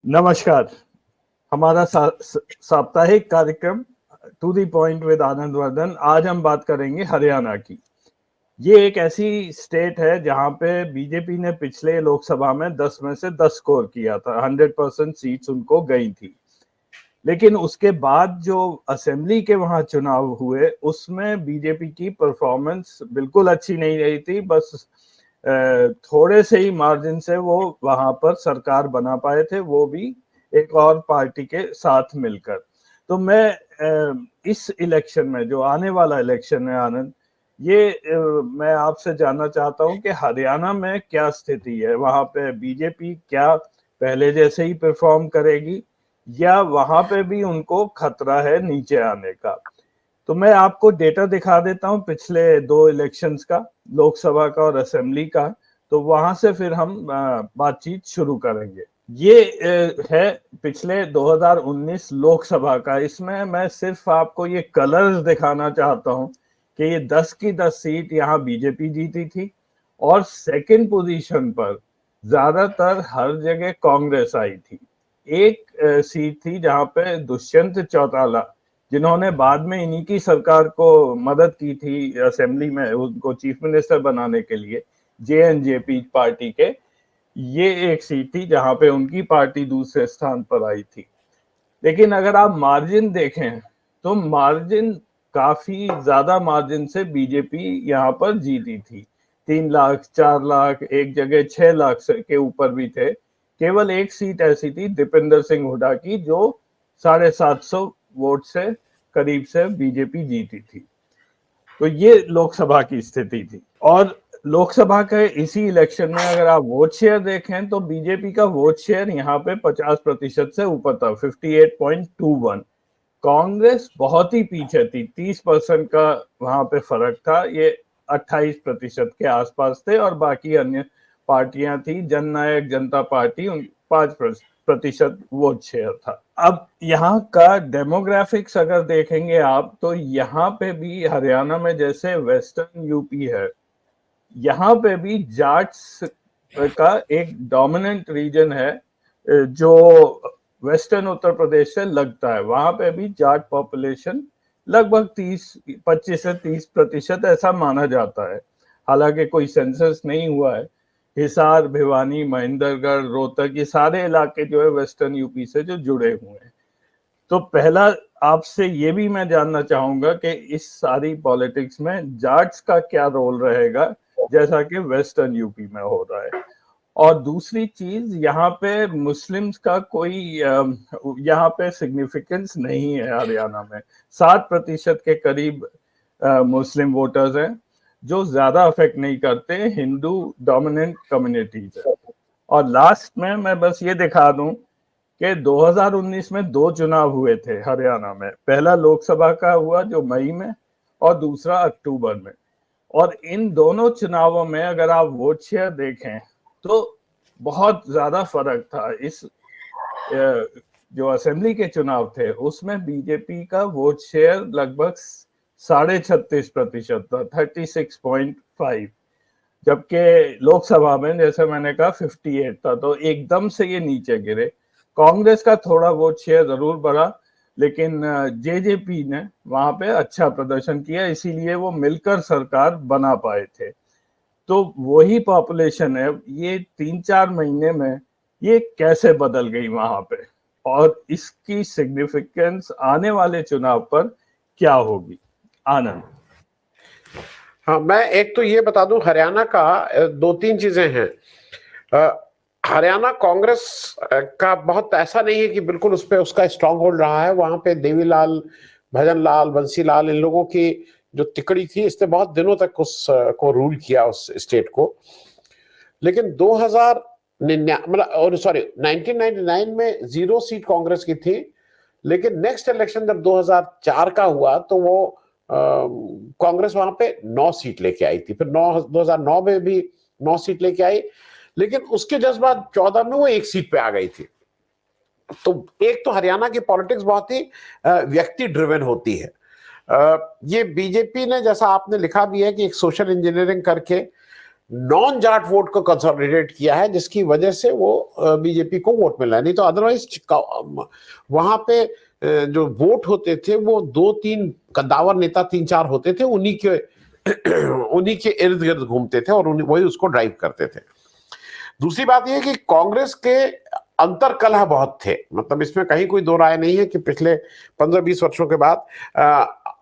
नमस्कार। हमारा साप्ताहिक कार्यक्रम to the point with Anand Vardhan. आज हम बात करेंगे हरियाणा की। ये एक ऐसी स्टेट है जहां पे बीजेपी ने पिछले लोकसभा में 10 में से 10 स्कोर किया था। 100% सीट्स उनको गई थी। लेकिन उसके बाद जो असेंबली के वहां चुनाव हुए उसमें बीजेपी की परफॉर्मेंस बिल्कुल अच्छी नहीं रही थी। बस थोड़े से ही मार्जिन से वो वहां पर सरकार बना पाए थे, वो भी एक और पार्टी के साथ मिलकर। तो मैं इस इलेक्शन में, जो आने वाला इलेक्शन है आनंद, मैं आपसे जानना चाहता हूं कि हरियाणा में क्या स्थिति है। वहां पे बीजेपी क्या पहले जैसे ही परफॉर्म करेगी या वहां पे भी उनको खतरा है नीचे आने का? तो मैं आपको डेटा दिखा देता हूं पिछले दो इलेक्शंस का, लोकसभा का और असेंबली का। तो वहां से फिर हम बातचीत शुरू करेंगे। ये है पिछले 2019 लोकसभा का। इसमें मैं सिर्फ आपको ये कलर्स दिखाना चाहता हूं कि ये 10 की 10 सीट यहाँ बीजेपी जीती थी और सेकंड पोजीशन पर ज्यादातर हर जगह कांग्रेस आई थी। एक सीट थी जहां पे दुष्यंत चौटाला, जिन्होंने बाद में इन्हीं की सरकार को मदद की थी असेंबली में उनको चीफ मिनिस्टर बनाने के लिए, जेएनजेपी पार्टी के। ये एक सीट थी जहां पे उनकी पार्टी दूसरे स्थान पर आई थी। लेकिन अगर आप मार्जिन देखें तो मार्जिन, काफी ज्यादा मार्जिन से बीजेपी यहाँ पर जीती थी। 3 लाख, 4 लाख, एक जगह 6 लाख से के ऊपर भी थे। केवल एक सीट ऐसी थी दीपेंद्र सिंह हुड्डा की, जो 750 वोट से करीब से बीजेपी जीती थी। तो ये लोकसभा की स्थिति थी। और लोकसभा के इसी इलेक्शन में अगर आप वोट शेयर देखें तो बीजेपी का वोट शेयर यहाँ पे 50% से ऊपर था, 58.21। कांग्रेस बहुत ही पीछे थी, 30% का वहां पे फर्क था। ये 28% के आसपास थे और बाकी अन्य पार्टियां थी। जननायक जनता पार्टी 5% वोट शेयर था। अब यहाँ का डेमोग्राफिक्स अगर देखेंगे आप तो यहाँ पे भी हरियाणा में जैसे वेस्टर्न यूपी है, यहाँ पे भी जाट्स का एक डोमिनेंट रीजन है जो वेस्टर्न उत्तर प्रदेश से लगता है। वहां पे भी जाट पॉपुलेशन लगभग 25 से 30% ऐसा माना जाता है। हालांकि कोई सेंसस नहीं हुआ है। हिसार, भिवानी, महेंद्रगढ़, रोहतक, ये सारे इलाके जो है वेस्टर्न यूपी से जो जुड़े हुए हैं। तो पहला आपसे ये भी मैं जानना चाहूंगा कि इस सारी पॉलिटिक्स में जाट्स का क्या रोल रहेगा, जैसा कि वेस्टर्न यूपी में हो रहा है। और दूसरी चीज, यहाँ पे मुस्लिम्स का कोई यहाँ पे सिग्निफिकेंस नहीं है हरियाणा में। 7% के करीब मुस्लिम वोटर्स हैं, जो ज्यादा अफेक्ट नहीं करते। हिंदू डोमिनेंट कम्युनिटीज है। और लास्ट में मैं बस ये दिखा दूं कि 2019 में दो चुनाव हुए थे हरियाणा में। पहला लोकसभा का हुआ जो मई में, और दूसरा अक्टूबर में। और इन दोनों चुनावों में अगर आप वोट शेयर देखें तो बहुत ज्यादा फर्क था। इस जो असेंबली के चुनाव थे उसमें बीजेपी का वोट शेयर लगभग 36.5% था, 36.5। जबकि लोकसभा में, जैसे मैंने कहा, 58 था। तो एकदम से ये नीचे गिरे। कांग्रेस का थोड़ा वोट शेयर जरूर बढ़ा, लेकिन जेजेपी ने वहां पे अच्छा प्रदर्शन किया, इसीलिए वो मिलकर सरकार बना पाए थे। तो वही पॉपुलेशन है, ये 3-4 महीने में ये कैसे बदल गई वहां पे, और इसकी सिग्निफिकेंस आने वाले चुनाव पर क्या होगी? आनंद। हाँ, मैं एक तो ये बता दूं, हरियाणा का दो तीन चीजें हैं। हरियाणा कांग्रेस का बहुत ऐसा नहीं है कि बिल्कुल उस पर उसका स्ट्रांग होल्ड रहा है। वहां पे देवीलाल, भजनलाल, बंसीलाल, इन लोगों की जो तिकड़ी थी, इसने बहुत दिनों तक उस को रूल किया, उस स्टेट को। लेकिन 1999 में 0 सीट कांग्रेस की थी। लेकिन नेक्स्ट इलेक्शन जब 2004 का हुआ तो वो कांग्रेस वहां पे 9 सीट लेके आई थी। फिर 2009 में भी 9 सीट लेके आई। लेकिन उसके जस्ट बाद 14 में वो 1 सीट पे आ गई थी। तो एक तो हरियाणा की पॉलिटिक्स बहुत ही व्यक्ति ड्रिवन होती है। ये बीजेपी ने, जैसा आपने लिखा भी है कि एक सोशल इंजीनियरिंग करके नॉन जाट वोट को कंसोलिडेट किया है, जिसकी वजह से वो बीजेपी को वोट मिला है। नहीं तो अदरवाइज वहां पे जो वोट होते थे वो 2-3 कद्दावर नेता 3-4 होते थे, उन्हीं के इर्द गिर्द घूमते थे और वही उसको ड्राइव करते थे। दूसरी बात यह कि कांग्रेस के अंतर कलह बहुत थे, मतलब इसमें कहीं कोई दो राय नहीं है कि पिछले 15-20 वर्षों के बाद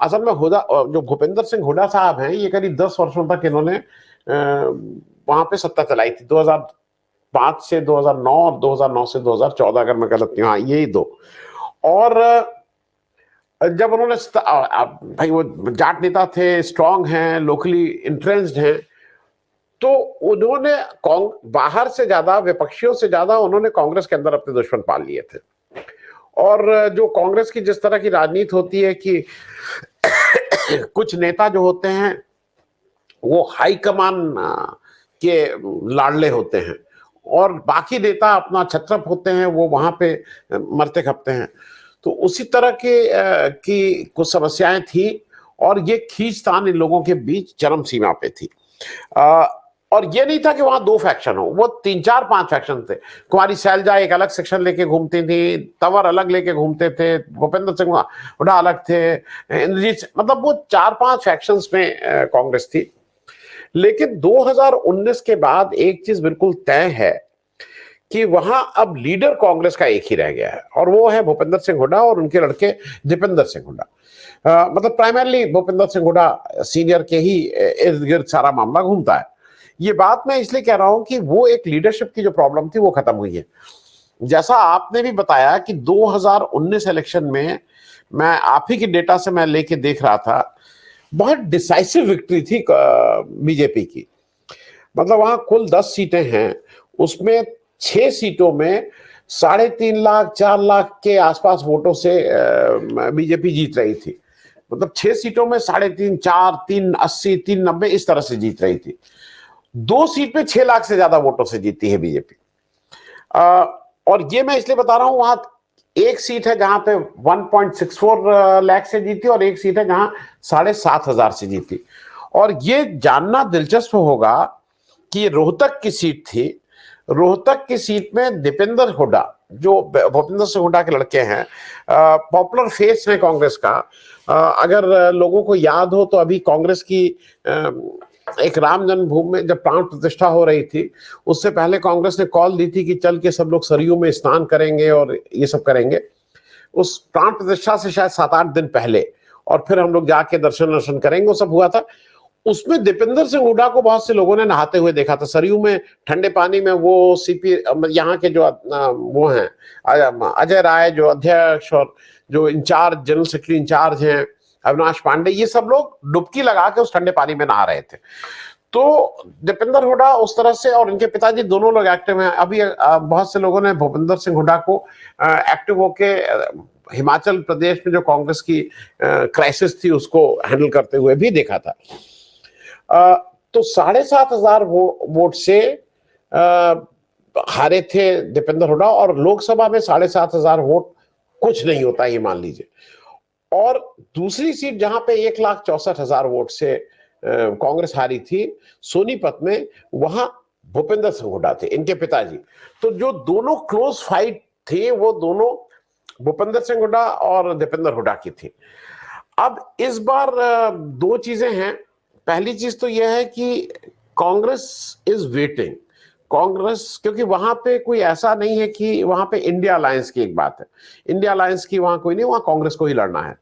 असल में जो भूपेंद्र सिंह हुड्डा साहब हैं, ये करीब 10 वर्षों तक इन्होंने वहां पे सत्ता चलाई थी, 2005 से 2009 और 2009 से 2014, अगर मैं गलत नहीं, हाँ यही दो। और जब उन्होंने भाई वो जाट नेता थे, स्ट्रांग हैं, लोकली इंट्रेंस्ड हैं, तो उन्होंने बाहर से ज्यादा, विपक्षियों से ज्यादा उन्होंने कांग्रेस के अंदर अपने दुश्मन पाल लिए थे। और जो कांग्रेस की जिस तरह की राजनीति होती है कि कुछ नेता जो होते हैं वो हाई कमान के लाडले होते हैं और बाकी नेता अपना छत्रप होते हैं, वो वहां पे मरते खपते हैं। तो उसी तरह की कुछ समस्याएं थी और ये खींचतान इन लोगों के बीच चरम सीमा पे थी। और ये नहीं था कि वहां 2 फैक्शन हो, वो 3-4-5 फैक्शन थे। कुमारी सैलजा एक अलग सेक्शन लेके घूमती थी, तंवर अलग लेके घूमते थे, भूपेंद्र सिंह हुड्डा अलग थे, इंद्रजीत, मतलब वो 4-5 फैक्शंस में कांग्रेस थी। लेकिन 2019 के बाद एक चीज बिल्कुल तय है कि वहां अब लीडर कांग्रेस का एक ही रह गया है और वो है भूपेंद्र सिंह हुड्डा और उनके लड़के दीपेंद्र सिंह हुड्डा। मतलब प्राइमरली भूपेंद्र सिंह हुड्डा सीनियर के ही इर्द गिर्द सारा मामला घूमता है। ये बात मैं इसलिए कह रहा हूं कि वो एक लीडरशिप की जो प्रॉब्लम थी वो खत्म हुई है। जैसा आपने भी बताया कि 2019 इलेक्शन में मैं आप ही के डेटा से मैं लेके देख रहा था, बहुत डिसाइसिव विक्ट्री थी बीजेपी की। मतलब वहां कुल 10 सीटें हैं, उसमें 6 सीटों में 3.5 लाख 4 लाख के आसपास वोटों से बीजेपी जीत रही थी। मतलब 6 सीटों में 3.5, 4, 380, 390 इस तरह से जीत रही थी। 2 सीट पे 6 लाख से ज्यादा वोटों से जीती है बीजेपी। और ये मैं इसलिए बता रहा हूं, वहां एक सीट है जहां पे 1.64 लाख से जीती और एक सीट है जहां 7,500 से जीती। और ये जानना दिलचस्प होगा कि रोहतक की सीट थी। रोहतक की सीट में दीपेंद्र हुड्डा, जो भूपेंद्र सिंह हुड्डा के लड़के हैं, पॉपुलर फेस है कांग्रेस का। अगर लोगों को याद हो तो अभी कांग्रेस की एक राम जन्मभूमि में जब प्राण प्रतिष्ठा हो रही थी, उससे पहले कांग्रेस ने कॉल दी थी कि चल के सब लोग सरयू में स्नान करेंगे और ये सब करेंगे। उस प्राण प्रतिष्ठा से शायद 7-8 दिन पहले, और फिर हम लोग जाके दर्शन करेंगे, वो सब हुआ था। उसमें दीपेंद्र सिंह हुड्डा को बहुत से लोगों ने नहाते हुए देखा था सरयू में, ठंडे पानी में। वो सीपी यहाँ के जो वो हैं अजय राय जो अध्यक्ष और जो इंचार्ज, जनरल सेक्रेटरी इंचार्ज हैं अविनाश पांडे, ये सब लोग डुबकी लगा के उस ठंडे पानी में नहा रहे थे। तो दीपेंद्र हुड्डा उस तरह से, और इनके पिताजी दोनों लोग एक्टिव हैं। अभी बहुत से लोगों ने भूपेंद्र सिंह हुड्डा को एक्टिव होके हिमाचल प्रदेश में जो कांग्रेस की क्राइसिस थी उसको हैंडल करते हुए भी देखा था। तो 7,500 वोट से हारे थे दीपेंद्र हुड्डा, और लोकसभा में 7,500 वोट कुछ नहीं होता, ये मान लीजिए। और दूसरी सीट जहां पे 1,64,000 वोट से कांग्रेस हारी थी, सोनीपत में, वहां भूपेंद्र सिंह हुड्डा थे, इनके पिताजी। तो जो दोनों क्लोज फाइट थी वो दोनों भूपेंद्र सिंह हुड्डा और दीपेंद्र हुड्डा की थी। अब इस बार 2 चीजें हैं। पहली चीज तो यह है कि कांग्रेस इज वेटिंग। कांग्रेस, क्योंकि वहां पे कोई ऐसा नहीं है कि वहां पे इंडिया अलायंस की एक बात है, इंडिया अलायंस की वहां कोई नहीं, वहां कांग्रेस को ही लड़ना है।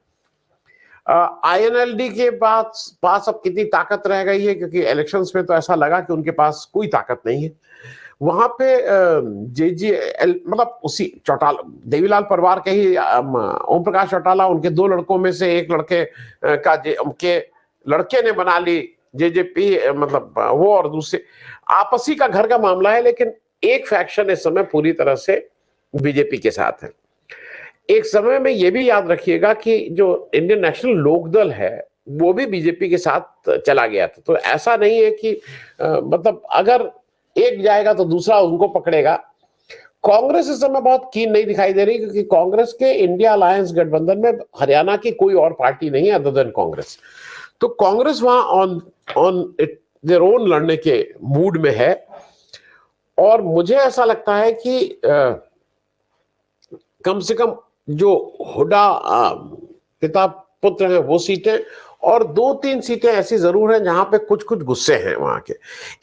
INLD के पास अब कितनी ताकत रह गई है, क्योंकि इलेक्शंस में तो ऐसा लगा कि उनके पास कोई ताकत नहीं है। वहां पे JGL, मतलब उसी चौटाला, देवीलाल परिवार के ही ओम प्रकाश चौटाला, उनके 2 लड़कों में से एक लड़के उनके लड़के ने बना ली JJP, मतलब वो, और दूसरे आपसी का घर का मामला है। लेकिन एक फैक्शन इस समय पूरी तरह से बीजेपी के साथ है। एक समय में यह भी याद रखिएगा कि जो इंडियन नेशनल लोकदल है वो भी बीजेपी के साथ चला गया था। तो ऐसा नहीं है कि मतलब अगर एक जाएगा तो दूसरा उनको पकड़ेगा। कांग्रेस इस समय बहुत कीन नहीं दिखाई दे रही, क्योंकि कांग्रेस के इंडिया अलायंस गठबंधन में हरियाणा की कोई और पार्टी नहीं है अदर देन कांग्रेस। तो कांग्रेस वहां ऑन देयर ओन लड़ने के मूड में है। और मुझे ऐसा लगता है कि कम से कम जो हुड्डा पिता पुत्र हैं वो सीटें, और 2-3 सीटें ऐसी जरूर हैं जहां पे कुछ कुछ गुस्से हैं वहां के।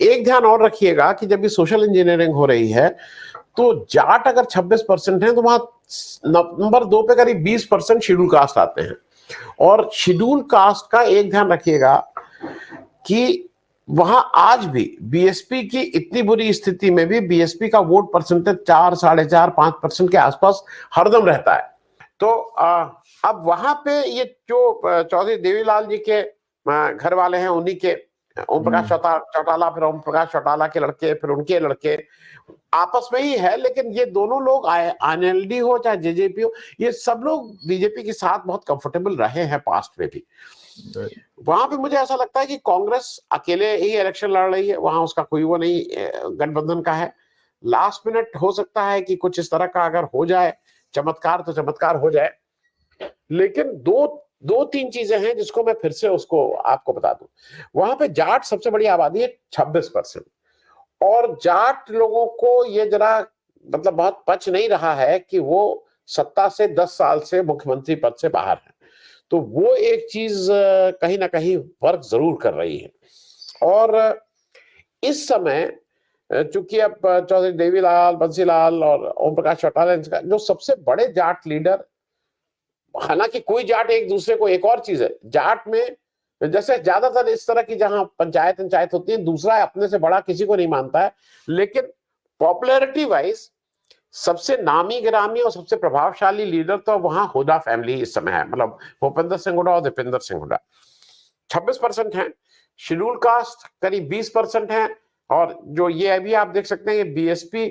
एक ध्यान और रखिएगा कि जब भी सोशल इंजीनियरिंग हो रही है तो जाट अगर 26% है तो वहां नंबर 2 पे करीब 20% शेड्यूल कास्ट आते हैं। और शेड्यूल कास्ट का एक ध्यान रखिएगा कि वहां आज भी बीएसपी की इतनी बुरी स्थिति में भी बीएसपी का वोट परसेंटेज 4, 4.5, 5% के आसपास हरदम रहता है। तो अब वहां पे ये जो चौधरी देवीलाल जी के घर वाले हैं, उन्हीं के ओम प्रकाश चौटाला, फिर ओम प्रकाश चौटाला के लड़के, फिर उनके लड़के आपस में ही है। लेकिन ये दोनों लोग आईएनएलडी हो चाहे जेजेपी हो, ये सब लोग बीजेपी के साथ बहुत कंफर्टेबल रहे हैं पास्ट में भी। वहां पे मुझे ऐसा लगता है कि कांग्रेस अकेले ही इलेक्शन लड़ रही है, वहां उसका कोई वो नहीं गठबंधन का है। लास्ट मिनट हो सकता है कि कुछ इस तरह का अगर हो जाए चमत्कार तो चमत्कार हो जाए। लेकिन दो तीन चीजें हैं जिसको मैं फिर से उसको आपको बता दूं। वहां पे जाट सबसे बड़ी आबादी है 26%, और जाट लोगों को ये जरा मतलब बहुत पच नहीं रहा है कि वो सत्ता से 10 साल से मुख्यमंत्री पद से बाहर है। तो वो एक चीज कहीं ना कहीं वर्क जरूर कर रही है। और इस समय चूंकि अब चौधरी देवीलाल, बंसीलाल और ओम प्रकाश चौटाला जो सबसे बड़े जाट लीडर, हालांकि कोई जाट एक दूसरे को, एक और चीज है जाट में, जैसे ज्यादातर इस तरह की जहां पंचायत होती है, दूसरा अपने से बड़ा किसी को नहीं मानता है। लेकिन पॉपुलैरिटी वाइज सबसे नामी गिरामी और सबसे प्रभावशाली लीडर तो वहां हुड्डा फैमिली इस समय है, मतलब भूपेंद्र सिंह हुड्डा और दीपेंद्र सिंह हुड्डा 26% है। शेड्यूल कास्ट करीब 20% है। और जो ये अभी आप देख सकते हैं, ये बीएसपी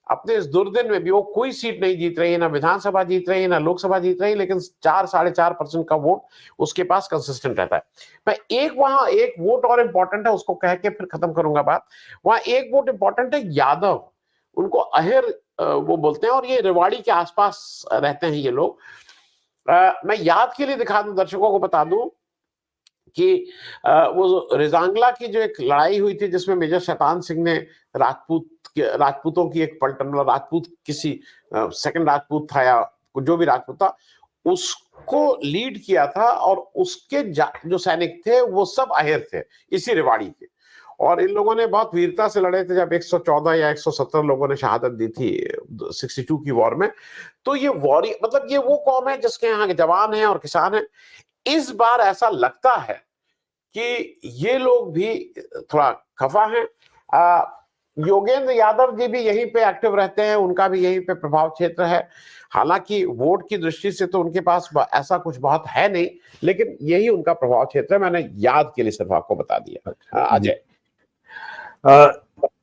अपने इस दुर्दिन में भी वो कोई सीट नहीं जीत रही है, ना विधानसभा जीत रही है, ना लोकसभा जीत रही है, लेकिन 4-4.5% का वोट उसके पास कंसिस्टेंट रहता है। मैं वहां एक वोट और इंपॉर्टेंट है, उसको कह के फिर खत्म करूंगा बात। वहां एक वोट इंपॉर्टेंट है यादव, उनको अहिर वो बोलते हैं, और ये रेवाड़ी के आसपास रहते हैं ये लोग। मैं याद के लिए दिखा दूं, दर्शकों को बता दूं कि वो रिजांगला की जो एक लड़ाई हुई थी जिसमें मेजर शैतान सिंह ने राजपूतों की एक पलटन, मतलब राजपूत किसी सेकंड राजपूत था या जो भी राजपूत था, उसको लीड किया था। और उसके जो सैनिक थे वो सब अहिर थे इसी रेवाड़ी के, और इन लोगों ने बहुत वीरता से लड़े थे। जब 114 या 117 लोगों ने शहादत दी थी 62 की वॉर में। तो ये वॉरी मतलब ये वो कौम है जिसके यहाँ के जवान हैं और किसान हैं। इस बार ऐसा लगता है कि ये लोग भी थोड़ा खफा हैं। योगेंद्र यादव जी भी यहीं पे एक्टिव रहते हैं, उनका भी यहीं पे प्रभाव क्षेत्र है। हालांकि वोट की दृष्टि से तो उनके पास ऐसा कुछ बहुत है नहीं, लेकिन यही उनका प्रभाव क्षेत्र है। मैंने याद के लिए सिर्फ आपको बता दिया। अजय,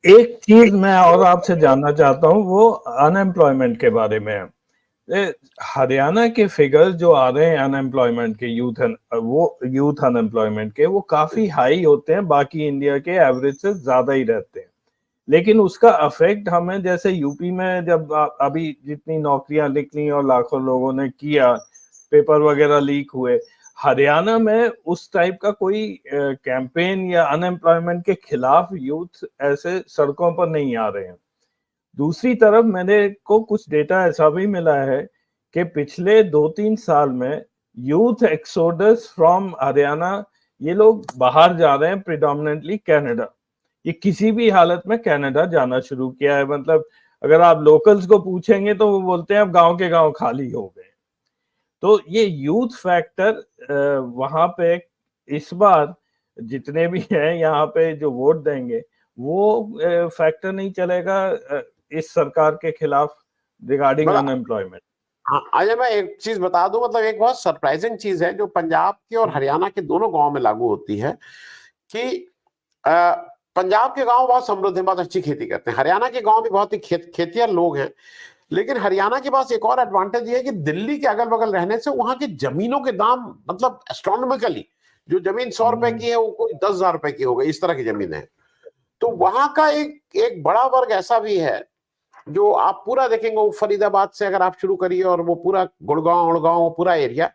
एक चीज मैं और आपसे जानना चाहता हूँ, वो अनएम्प्लॉयमेंट के बारे में है। हरियाणा के फिगर जो आ रहे हैं अनएम्प्लॉयमेंट के, यूथ अनएम्प्लॉयमेंट के, वो काफी हाई होते हैं, बाकी इंडिया के एवरेज से ज्यादा ही रहते हैं। लेकिन उसका अफेक्ट हमें, जैसे यूपी में जब अभी जितनी नौकरियां निकली और लाखों लोगों ने किया, पेपर वगैरह लीक हुए, हरियाणा में उस टाइप का कोई कैंपेन या अनएम्प्लॉयमेंट के खिलाफ यूथ ऐसे सड़कों पर नहीं आ रहे हैं। दूसरी तरफ मेरे को कुछ डेटा ऐसा भी मिला है कि पिछले 2-3 साल में यूथ एक्सोडस फ्रॉम हरियाणा, ये लोग बाहर जा रहे हैं, प्रिडोमिनेंटली कनाडा। ये किसी भी हालत में कनाडा जाना शुरू किया है। मतलब अगर आप लोकल्स को पूछेंगे तो वो बोलते हैं अब गांव के गांव खाली हो गए। तो ये यूथ फैक्टर वहां पे इस बार जितने भी हैं यहाँ पे जो वोट देंगे, वो फैक्टर नहीं चलेगा इस सरकार के खिलाफ रिगार्डिंग अनएम्प्लॉयमेंट। आज मैं एक चीज बता दूं, मतलब एक बहुत सरप्राइजिंग चीज है जो पंजाब के और हरियाणा के दोनों गांव में लागू होती है कि पंजाब के गांव बहुत समृद्ध हैं, बहुत अच्छी खेती करते हैं। हरियाणा के गांव भी बहुत ही खेतिया लोग हैं। लेकिन हरियाणा के पास एक और एडवांटेज ये है कि दिल्ली के अगल बगल रहने से वहां की जमीनों के दाम मतलब एस्ट्रोनॉमिकली, जो जमीन 100 रुपए की है वो कोई 10,000 रुपए की हो गई, इस तरह की जमीन है। तो वहां का एक बड़ा वर्ग ऐसा भी है जो आप पूरा देखेंगे, वो फरीदाबाद से अगर आप शुरू करिए और वो पूरा गुड़गांव पूरा एरिया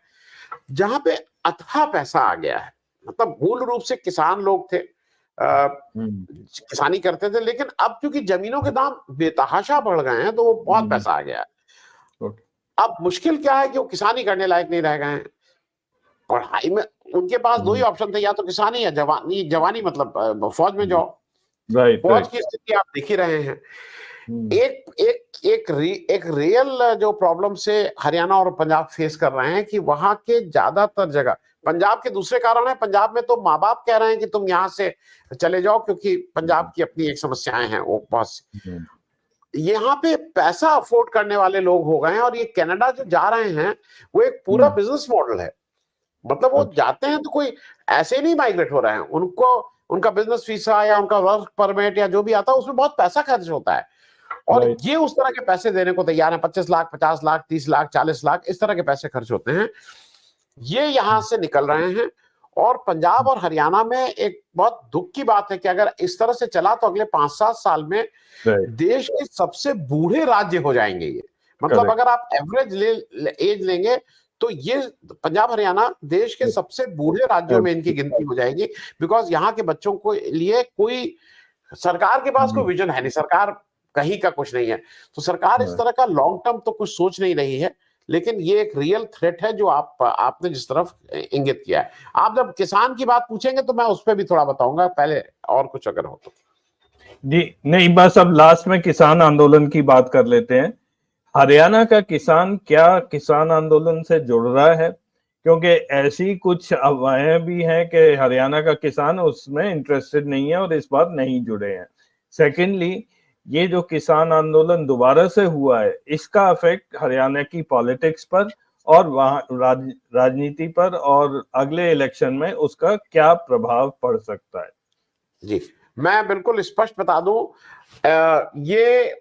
जहां पे अथाह पैसा आ गया है। मतलब मूल रूप से किसान लोग थे, किसानी करते थे, लेकिन अब क्योंकि जमीनों के दाम बेतहाशा बढ़ गए हैं तो वो बहुत पैसा आ गया है। अब मुश्किल क्या है कि वो किसानी करने लायक नहीं रह गए हैं। पढ़ाई में उनके पास दो ही ऑप्शन थे, या तो किसानी या जवानी। जवानी मतलब फौज में जाओ। फौज की स्थिति आप देख ही रहे हैं। एक रियल जो प्रॉब्लम से हरियाणा और पंजाब फेस कर रहे हैं कि वहां के ज्यादातर जगह, पंजाब के दूसरे कारण है, पंजाब में तो माँ बाप कह रहे हैं कि तुम यहाँ से चले जाओ क्योंकि पंजाब की अपनी एक समस्याएं हैं वो बहुत। यहाँ पे पैसा अफोर्ड करने वाले लोग हो गए हैं, और ये कनाडा जो जा रहे हैं वो एक पूरा बिजनेस मॉडल है। मतलब वो जाते हैं तो कोई ऐसे नहीं माइग्रेट हो रहे हैं, उनको उनका बिजनेस वीसा या उनका वर्क परमिट या जो भी आता है उसमें बहुत पैसा खर्च होता है, और ये उस तरह के पैसे देने को तैयार है। 25 लाख, 50 लाख, 30 लाख, 40 लाख, इस तरह के पैसे खर्च होते हैं, ये यहां से निकल रहे हैं। और पंजाब और हरियाणा में एक बहुत दुख की बात है कि अगर इस तरह से चला तो अगले 5-7 साल में देश के सबसे बूढ़े राज्य हो जाएंगे ये। मतलब अगर आप एवरेज एज लेंगे तो ये पंजाब हरियाणा देश के सबसे बूढ़े राज्यों में इनकी गिनती हो जाएगी, बिकॉज यहाँ के बच्चों को लिए कोई सरकार के पास कोई विजन है नहीं, सरकार कहीं का कुछ नहीं है। तो सरकार इस तरह का लॉन्ग टर्म तो कुछ सोच नहीं रही है, लेकिन ये एक रियल थ्रेट है जो आपने जिस तरफ इंगित किया है। आप जब किसान की बात पूछेंगे तो मैं उस पर भी थोड़ा बताऊंगा, पहले और कुछ अगर हो तो। जी नहीं, बस अब लास्ट में किसान आंदोलन की बात कर लेते हैं। हरियाणा का किसान क्या किसान आंदोलन से जुड़ रहा है? क्योंकि ऐसी कुछ अफवाहें भी हैं कि हरियाणा का किसान उसमें इंटरेस्टेड नहीं है और इस बार नहीं जुड़े हैं। सेकेंडली, ये जो किसान आंदोलन दोबारा से हुआ है, इसका इफेक्ट हरियाणा की पॉलिटिक्स पर और वहां राजनीति पर और अगले इलेक्शन में उसका क्या प्रभाव पड़ सकता है? जी, मैं बिल्कुल स्पष्ट बता दूं, ये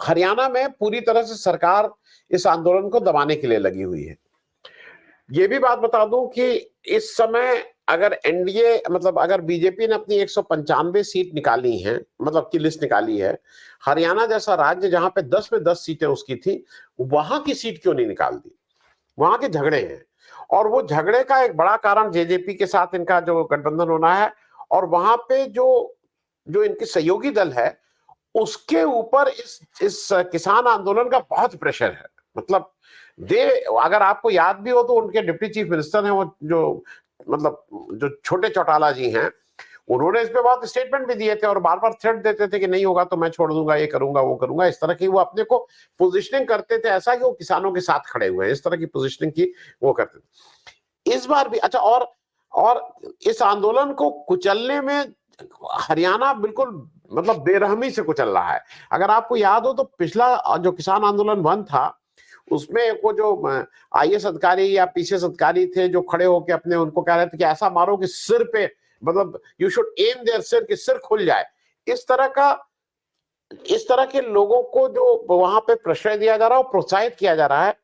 हरियाणा में पूरी तरह से सरकार इस आंदोलन को दबाने के लिए लगी हुई है। ये भी बात बता दूं कि इस समय अगर एनडीए, मतलब अगर बीजेपी ने अपनी 195 सीट निकाली हैं, मतलब की लिस्ट निकाली है, हरियाणा जैसा राज्य जहां पे 10 में 10 सीटें उसकी थी, वहां की सीट क्यों नहीं निकाल दी? वहां के झगड़े हैं, और वो झगड़े का एक बड़ा कारण जेजेपी के साथ इनका जो गठबंधन होना है, और वहां पे जो इनके सहयोगी दल है उसके ऊपर इस किसान आंदोलन का बहुत प्रेशर है। मतलब अगर आपको याद भी हो तो उनके डिप्टी चीफ मिनिस्टर हैं वो जो छोटे चौटाला जी हैं, उन्होंने इस पे बहुत स्टेटमेंट भी दिए थे और बार बार थ्रेट देते थे कि नहीं होगा तो मैं छोड़ दूंगा, ये करूंगा वो करूंगा। इस तरह की वो अपने को पोजिशनिंग करते थे, ऐसा कि वो किसानों के साथ खड़े हुए हैं, इस तरह की पोजिशनिंग की वो करते थे। इस बार भी अच्छा, और इस आंदोलन को कुचलने में हरियाणा बिल्कुल मतलब बेरहमी से कुचल रहा है। अगर आपको याद हो तो पिछला जो किसान आंदोलन 1 था उसमें वो जो आईएएस अधिकारी या पीसीएस अधिकारी थे जो खड़े होकर अपने उनको कह रहे थे कि ऐसा मारो कि सिर पे, मतलब यू शुड एम देयर सिर, कि सिर खुल जाए। इस तरह के लोगों को जो वहां पे प्रश्रय दिया जा रहा है और प्रोत्साहित किया जा रहा है।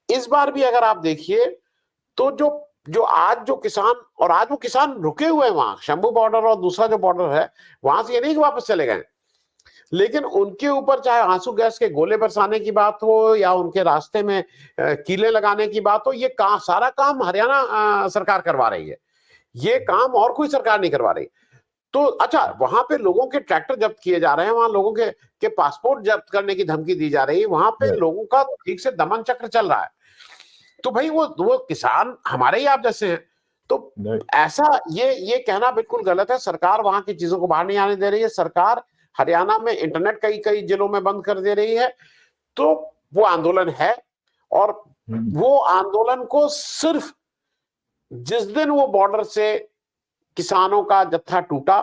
इस बार भी अगर आप देखिए तो जो आज जो किसान, और आज वो किसान रुके हुए हैं वहां शंभू बॉर्डर और दूसरा जो बॉर्डर है वहां से, ये नहीं कि वापस चले गए, लेकिन उनके ऊपर चाहे आंसू गैस के गोले बरसाने की बात हो या उनके रास्ते में कीले लगाने की बात हो, ये सारा काम हरियाणा सरकार करवा रही है। ये काम और कोई सरकार नहीं करवा रही। तो अच्छा, वहां पे लोगों के ट्रैक्टर जब्त किए जा रहे हैं, वहां लोगों के पासपोर्ट जब्त करने की धमकी दी जा रही है, वहां पे लोगों का ठीक से दमन चक्र चल रहा है। तो भाई वो किसान हमारे ही आप जैसे हैं, तो ऐसा ये कहना बिल्कुल गलत है। सरकार वहां की चीजों को बाहर नहीं आने दे रही है। सरकार हरियाणा में इंटरनेट कई जिलों में बंद कर दे रही है। तो वो आंदोलन है, और वो आंदोलन को सिर्फ जिस दिन वो बॉर्डर से किसानों का जत्था टूटा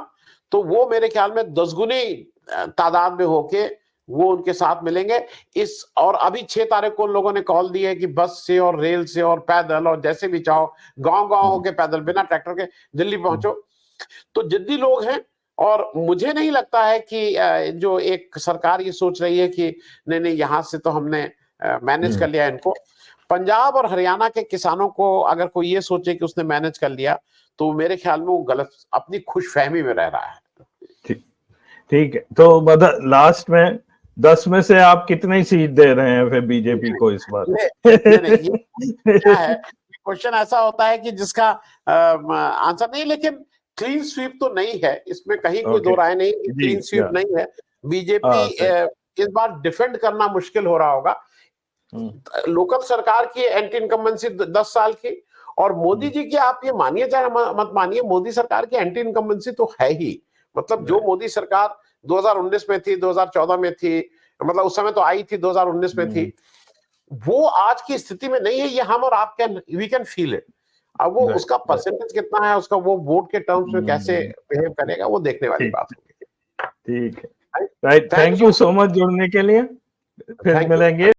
तो वो मेरे ख्याल में 10 गुनी तादाद में होके वो उनके साथ मिलेंगे। और अभी 6 तारीख को उन लोगों ने कॉल दी है कि बस से और रेल से और पैदल और जैसे भी चाहो गांव होके पैदल बिना ट्रैक्टर के दिल्ली पहुंचो। तो जिद्दी लोग हैं, और मुझे नहीं लगता है कि जो एक सरकार ये सोच रही है कि नहीं यहां से तो हमने मैनेज कर लिया इनको। पंजाब और हरियाणा के किसानों को अगर कोई ये सोचे कि उसने मैनेज कर लिया तो मेरे ख्याल में वो गलत, अपनी खुशफहमी में रह रहा है। ठीक है, तो मतलब लास्ट में 10 में से आप कितनी सीट दे रहे हैं फिर बीजेपी को इस बार? क्या है, क्वेश्चन ऐसा होता है कि जिसका आंसर नहीं, लेकिन क्लीन स्वीप तो नहीं है, इसमें कहीं कोई Okay. दो राय नहीं, जी, क्लीन स्वीप yeah. नहीं है। बीजेपी सही। इस बार डिफेंड करना मुश्किल हो रहा होगा। लोकल सरकार की एंटी इनकम्बेंसी 10 साल की, और मोदी जी की, आप ये मानिए चाहे मत मानिए, मोदी सरकार की एंटी इनकम्बेंसी तो है ही। मतलब जो मोदी सरकार 2019 में थी, 2014 में थी, मतलब उस समय तो आई थी, 2019 में थी, वो आज की स्थिति में नहीं है। ये हम और आप वी कैन फील इट। अब वो उसका परसेंटेज कितना है, उसका वो वोट के टर्म्स में कैसे बिहेव करेगा, वो देखने वाली बात होगी। ठीक है, right. Thank you so much जुड़ने के लिए, फिर मिलेंगे।